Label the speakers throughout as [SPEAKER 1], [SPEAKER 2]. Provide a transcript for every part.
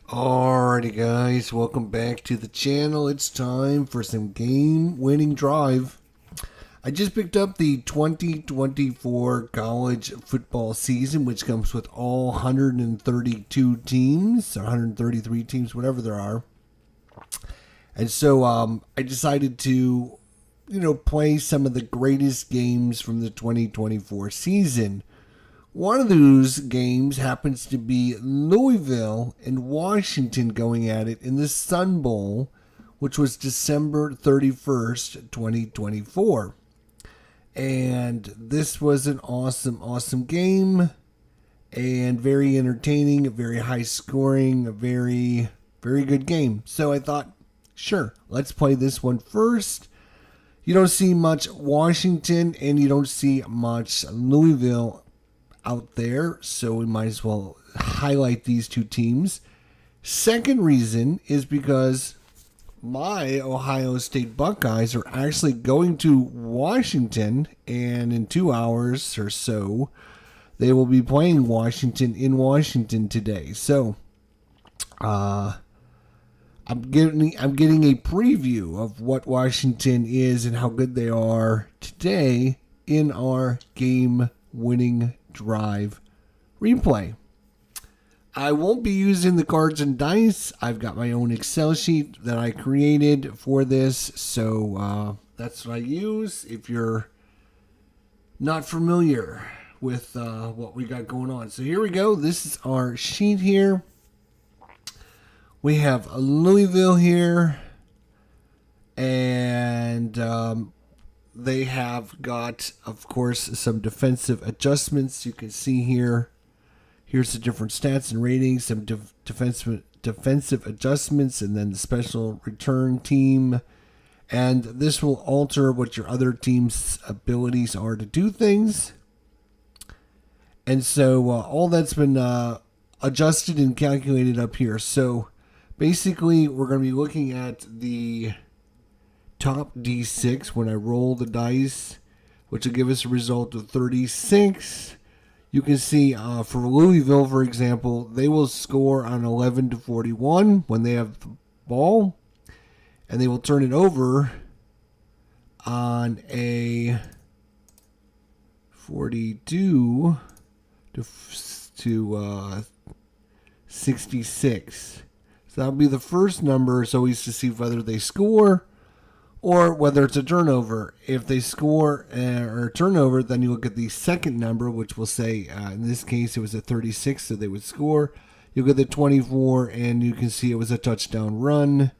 [SPEAKER 1] Alrighty guys, welcome back to the channel. It's time for some game-winning drive. I just picked up the 2024 college football season, which comes with all 132 teams, or 133 teams, whatever there are. And so I decided to, play some of the greatest games from the 2024 season. One of those games happens to be Louisville and Washington going at it in the Sun Bowl, which was December 31st, 2024. And this was an awesome game and very entertaining, very high scoring, a very good game. So I thought, sure, let's play this one first. You don't see much Washington and you don't see much Louisville out there, so we might as well highlight these two teams. Second reason is because my Ohio State Buckeyes are actually going to Washington, and in 2 hours or so, they will be playing Washington in Washington today. So, I'm getting a preview of what Washington is and how good they are today in our game-winning drive replay. I won't be using the cards and dice. I've got my own Excel sheet that I created for this, so that's what I use. If you're not familiar with what we got going on, so here we go. This is our sheet here. We have Louisville here, and they have got, of course, some defensive adjustments. You can see here. Here's the different stats and ratings, some defensive adjustments, and then the special return team. And this will alter what your other team's abilities are to do things. And so all that's been adjusted and calculated up here. So basically, we're going to be looking at the top D6 when I roll the dice, which will give us a result of 36. You can see for Louisville, for example, they will score on 11 to 41 when they have the ball, and they will turn it over on a 42 to 66. So that'll be the first number. It's always to see whether they score or whether it's a turnover. If they score or a turnover, then you look at the second number, which will say, in this case, it was a 36, so they would score. You'll get the 24, and you can see it was a touchdown run,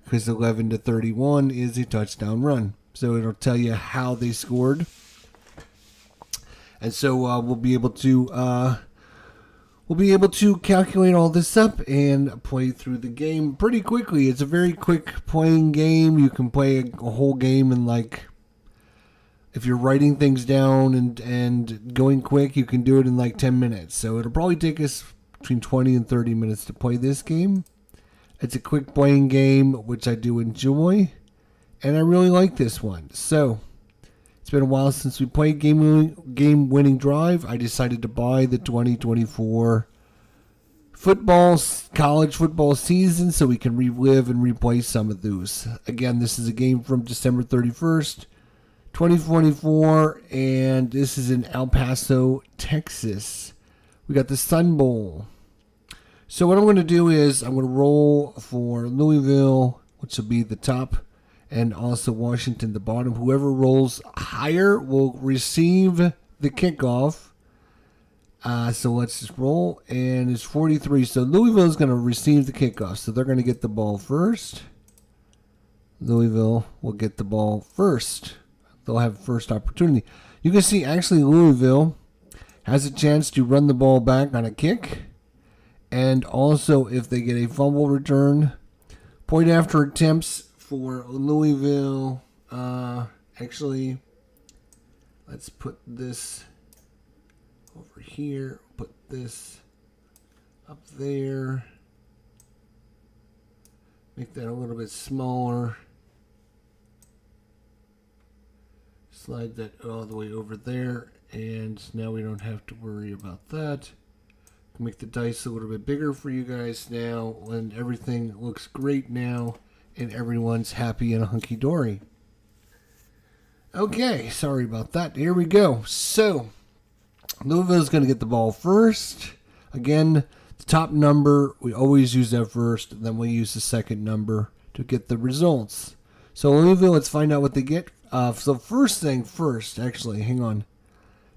[SPEAKER 1] because 11 to 31 is a touchdown run. So it'll tell you how they scored. And so we'll be able to calculate all this up and play through the game pretty quickly. It's a very quick playing game. You can play a whole game in, like, if you're writing things down and going quick, you can do it in like 10 minutes. So it'll probably take us between 20 and 30 minutes to play this game. It's a quick playing game, which I do enjoy, and I really like this one. So it's been a while since we played game-winning drive. I decided to buy the 2024 college football season so we can relive and replay some of those. Again, this is a game from December 31st, 2024, and this is in El Paso, Texas. We got the Sun Bowl. So what I'm going to do is I'm going to roll for Louisville, which will be the top, and also Washington the bottom. Whoever rolls higher will receive the kickoff. So let's just roll, and it's 43. So Louisville is going to receive the kickoff. So they're going to get the ball first. Louisville will get the ball first. They'll have first opportunity. You can see actually Louisville has a chance to run the ball back on a kick. And also if they get a fumble return, point after attempts for Louisville. Actually, let's put this over here. Put this up there. Make that a little bit smaller. Slide that all the way over there. And now we don't have to worry about that. Make the dice a little bit bigger for you guys now, and everything looks great now, and everyone's happy and hunky-dory. Okay, sorry about that. Here we go. So, Lousiville's going to get the ball first. Again, the top number, we always use that first, then we use the second number to get the results. So, Lousiville, let's find out what they get. So, first thing first, actually, hang on.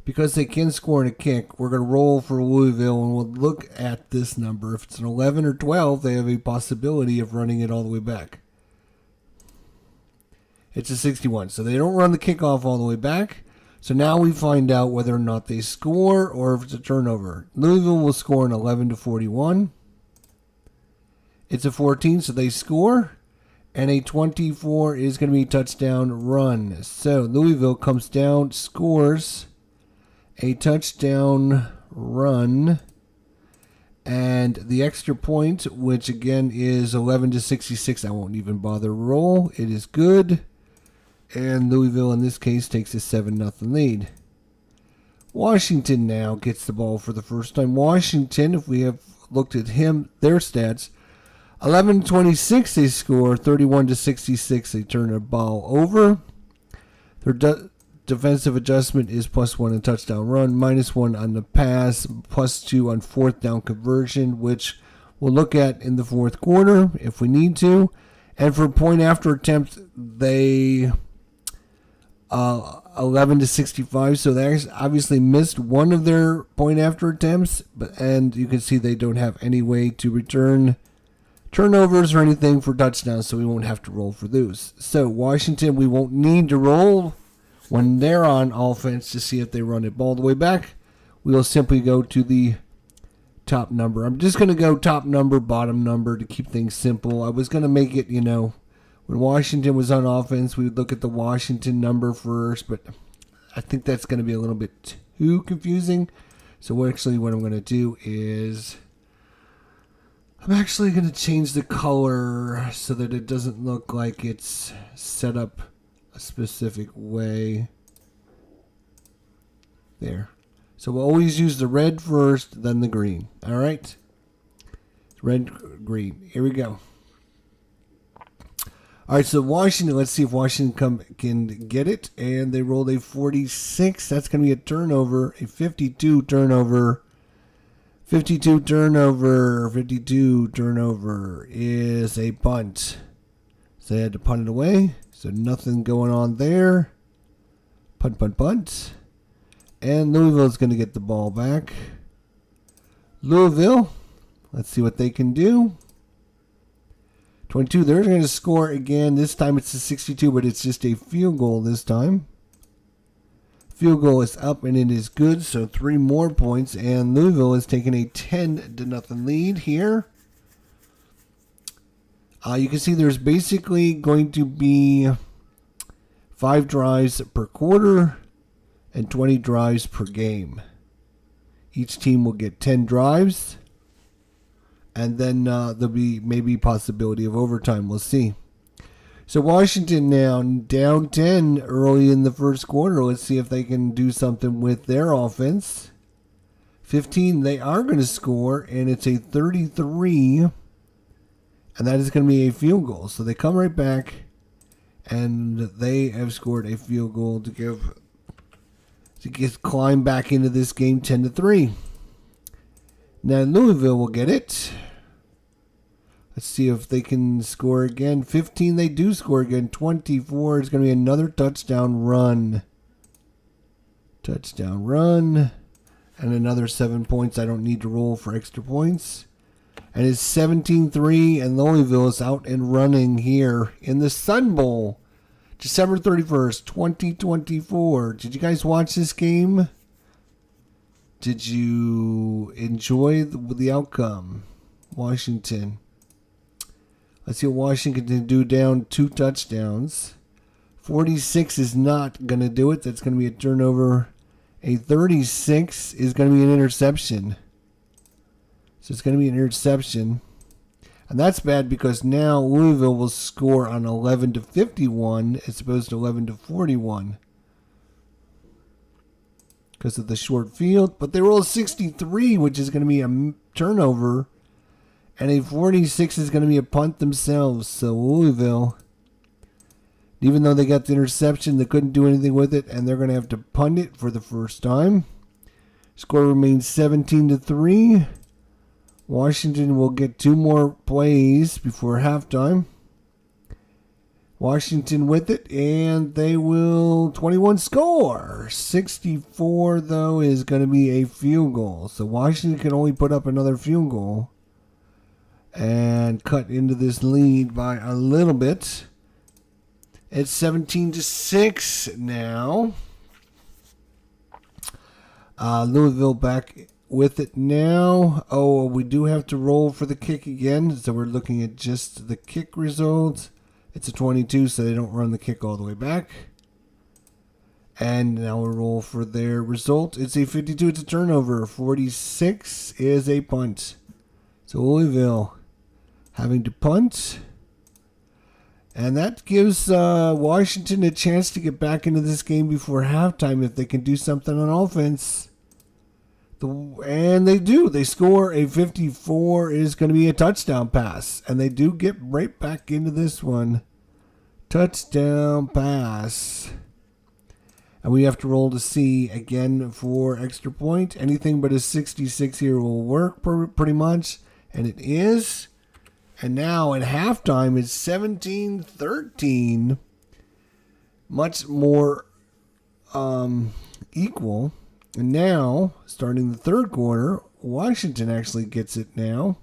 [SPEAKER 1] Because they can score in a kick, we're going to roll for Lousiville, and we'll look at this number. If it's an 11 or 12, they have a possibility of running it all the way back. It's a 61, so they don't run the kickoff all the way back. So now we find out whether or not they score or if it's a turnover. Lousiville will score an 11 to 41. It's a 14, so they score. And a 24 is going to be a touchdown run. So Lousiville comes down, scores a touchdown run, and the extra point, which again is 11 to 66, I won't even bother roll. It is good, and Lousiville in this case takes a 7-0 lead. Washington now gets the ball for the first time. Washington, if we have looked at their stats, 11-26 they score, 31-66 they turn the ball over. Their defensive adjustment is +1 on touchdown run, -1 on the pass, +2 on fourth down conversion, which we'll look at in the fourth quarter if we need to. And for point after attempt, they 11-65, so they obviously missed one of their point after attempts, and you can see they don't have any way to return turnovers or anything for touchdowns, so we won't have to roll for those. So Washington, we won't need to roll when they're on offense to see if they run it all the way back. We will simply go to the top number. I'm just going to go top number, bottom number to keep things simple. I was going to make it, when Washington was on offense, we would look at the Washington number first, but I think that's going to be a little bit too confusing. So what I'm going to do is I'm actually going to change the color so that it doesn't look like it's set up a specific way. There. So we'll always use the red first, then the green. All right? Red, green. Here we go. All right, so Washington, let's see if Washington can get it. And they rolled a 46. That's going to be a turnover, a 52 turnover. 52 turnover is a punt. So they had to punt it away. So nothing going on there. Punt. And Lousiville is going to get the ball back. Lousiville, let's see what they can do. 22, they're going to score again. This time it's a 62, but it's just a field goal this time. Field goal is up and it is good, so 3 more points. And Lousiville is taking a 10-0 lead here. You can see there's basically going to be 5 drives per quarter and 20 drives per game. Each team will get 10 drives, and then there'll be maybe possibility of overtime. We'll see. So Washington now down 10 early in the first quarter. Let's see if they can do something with their offense. 15, they are going to score, and it's a 33. And that is going to be a field goal. So they come right back, and they have scored a field goal to climb back into this game 10-3. Now Lousiville will get it. Let's see if they can score again. 15, they do score again. 24 is going to be another touchdown run. And another 7 points. I don't need to roll for extra points. And it's 17-3, and Lousiville is out and running here in the Sun Bowl. December 31st, 2024. Did you guys watch this game? Did you enjoy the outcome? Washington. Let's see what Washington can do down 2 touchdowns. 46 is not going to do it. That's going to be a turnover. A 36 is going to be an interception. So it's going to be an interception. And that's bad because now Lousiville will score on 11-51 as opposed to 11-41. because of the short field. But they roll a 63, which is going to be a turnover. And a 46 is going to be a punt themselves. So Lousiville, even though they got the interception, they couldn't do anything with it. And they're going to have to punt it for the first time. Score remains 17-3. Washington will get 2 more plays before halftime. Washington with it, and they will 21 score. 64, though, is going to be a field goal. So Washington can only put up another field goal and cut into this lead by a little bit. It's 17-6 now. Lousiville back with it now. Oh, we do have to roll for the kick again, so we're looking at just the kick results. It's a 22, so they don't run the kick all the way back. And now we roll for their result. It's a 52. It's a turnover. 46 is a punt. So Lousiville having to punt. And that gives Washington a chance to get back into this game before halftime if they can do something on offense. And they do. They score a 54. It is going to be a touchdown pass. And they do get right back into this one. Touchdown pass. And we have to roll to see again for extra point. Anything but a 66 here will work pretty much. And it is. And now at halftime it's 17-13. Much more equal. And now, starting the third quarter, Washington actually gets it now.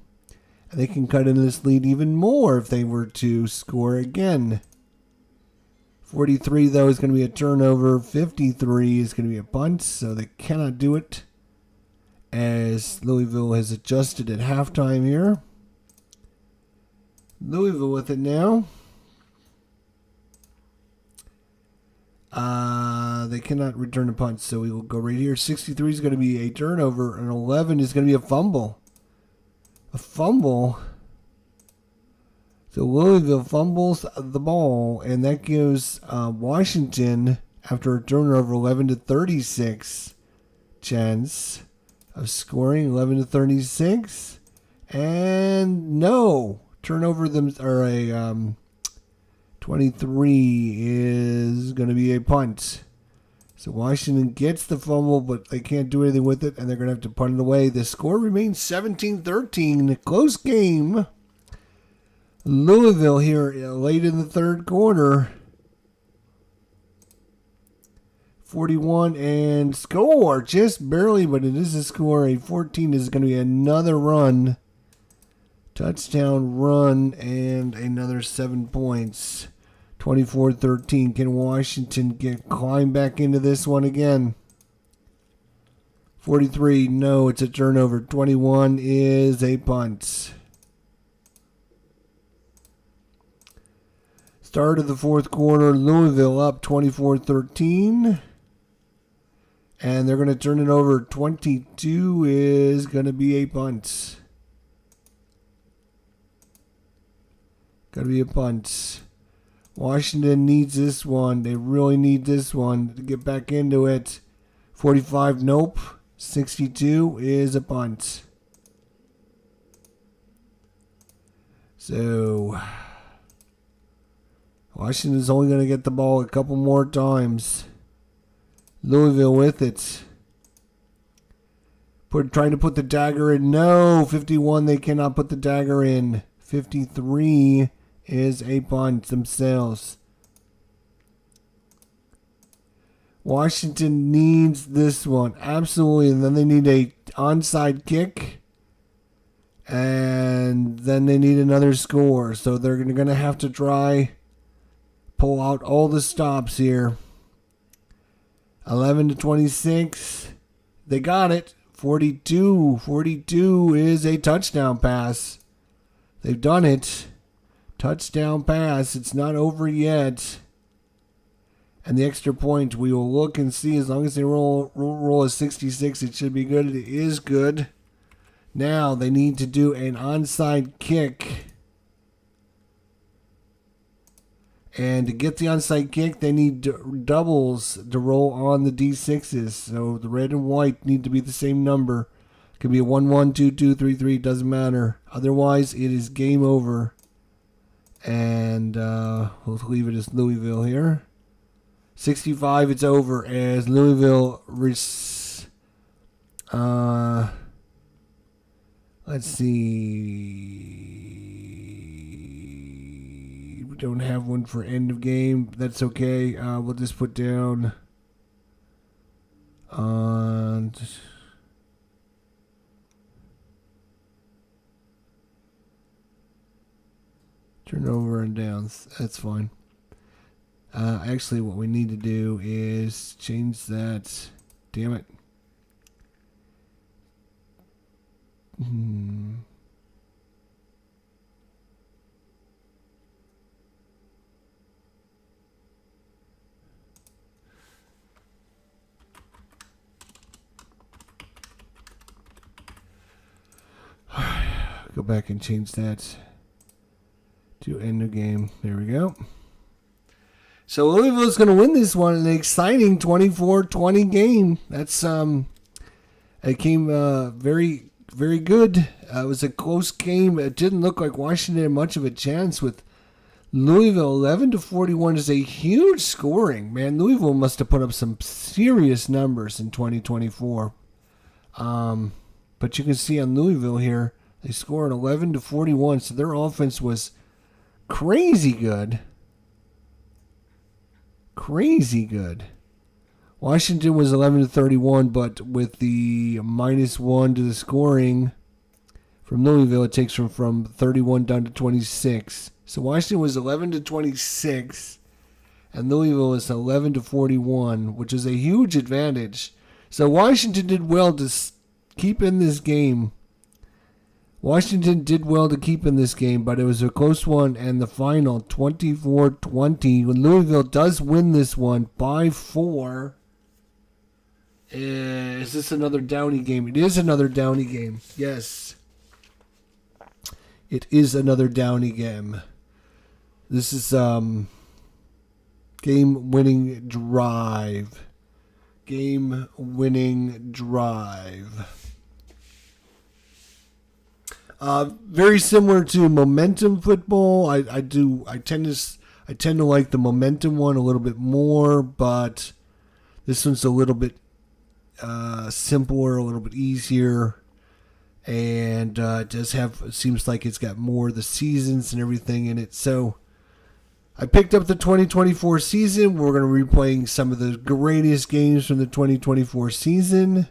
[SPEAKER 1] And they can cut into this lead even more if they were to score again. 43, though, is going to be a turnover. 53 is going to be a punt, so they cannot do it. As Lousiville has adjusted at halftime here. Lousiville with it now. They cannot return a punt, so we will go right here. 63 is going to be a turnover, and 11 is going to be a fumble. A fumble. So Lousiville fumbles the ball, and that gives Washington, after a turnover, 11-36 chance of scoring. 11-36, and no turnover. Or a 23 is going to be a punt. So Washington gets the fumble, but they can't do anything with it, and they're going to have to punt it away. The score remains 17-13. Close game. Lousiville here late in the third quarter. 41 and score. Just barely, but it is a score. A 14 is going to be another run. Touchdown run and another 7 points. 24-13. Can Washington climb back into this one again? 43. No, it's a turnover. 21 is a punt. Start of the fourth quarter, Lousiville up 24-13. And they're going to turn it over. 22 is going to be a punt. Going to be a punt. Washington needs this one. They really need this one to get back into it. 45, nope. 62 is a punt. So Washington's only going to get the ball a couple more times. Lousiville with it. Trying to put the dagger in. No, 51, they cannot put the dagger in. 53 is a punt themselves. Washington needs this one. Absolutely. And then they need a onside kick. And then they need another score. So they're going to have to try pull out all the stops here. 11-26. They got it. 42. 42 is a touchdown pass. They've done it. Touchdown pass. It's not over yet. And the extra point, we will look and see. As long as they roll a 66, it should be good. It is good. Now they need to do an onside kick. And to get the onside kick, they need doubles to roll on the D6s. So the red and white need to be the same number. It could be a 1-1, 2-2, 3-3, doesn't matter. Otherwise, it is game over. And we'll leave it as Lousiville here. 65, it's over as Lousiville. Let's see. We don't have one for end of game. That's okay. We'll just put down. Turnover and downs. That's fine. Actually, what we need to do is change that. Damn it. Go back and change that to end of game. There we go. So Lousiville is going to win this one in an exciting 24-20 game. That's it came very, very good. It was a close game. It didn't look like Washington had much of a chance with Lousiville. 11-41 is a huge scoring. Man, Lousiville must have put up some serious numbers in 2024. But you can see on Lousiville here, they scored 11-41, so their offense was crazy good. Crazy good. Washington was 11-31, but with the -1 to the scoring from Lousiville, it takes from 31 down to 26. So Washington was 11-26, and Lousiville is 11-41, which is a huge advantage. So Washington did well to keep in this game. Washington did well to keep in this game, but it was a close one, and the final 24-20. When Lousiville does win this one by 4. Is this another Downey game? It is another Downey game. Yes. It is another Downey game. This is game-winning drive. Game-winning drive. Very similar to momentum football. I tend to like the momentum one a little bit more, but this one's a little bit simpler, a little bit easier, and it does have. It seems like it's got more of the seasons and everything in it. So I picked up the 2024 season. We're going to be replaying some of the greatest games from the 2024 season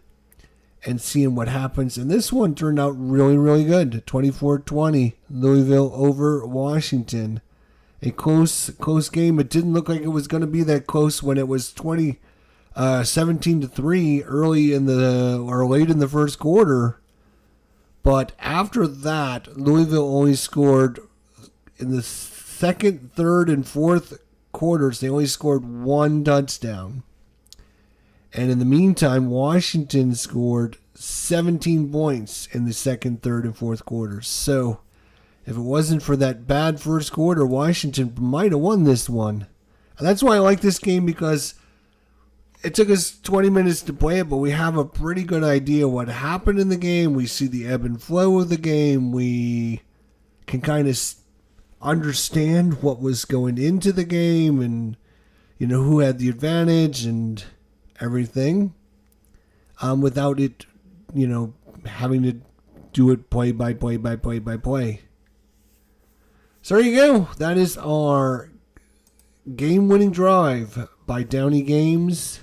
[SPEAKER 1] and seeing what happens. And this one turned out really, really good. 24-20, Lousiville over Washington. A close game. It didn't look like it was going to be that close when it was 17-3 early in or late in the first quarter. But after that, Lousiville only scored in the second, third, and fourth quarters. They only scored 1 touchdown. And in the meantime, Washington scored 17 points in the second, third, and fourth quarters. So if it wasn't for that bad first quarter, Washington might have won this one. And that's why I like this game, because it took us 20 minutes to play it, but we have a pretty good idea what happened in the game. We see the ebb and flow of the game. We can kind of understand what was going into the game and, who had the advantage and everything, without it, having to do it play by play. So there you go. That is our game-winning drive by Downey Games.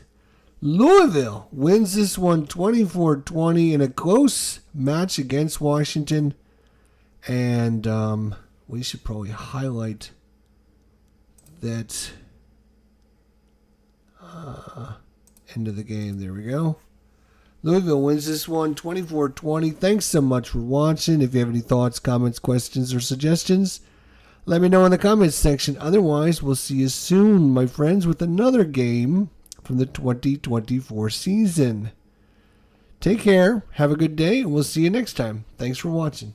[SPEAKER 1] Lousiville wins this one 24-20 in a close match against Washington. And we should probably highlight that end of the game. There we go. Lousiville wins this one 24-20. Thanks so much for watching. If you have any thoughts, comments, questions, or suggestions, let me know in the comments section. Otherwise, we'll see you soon, my friends, with another game from the 2024 season. Take care. Have a good day, and we'll see you next time. Thanks for watching.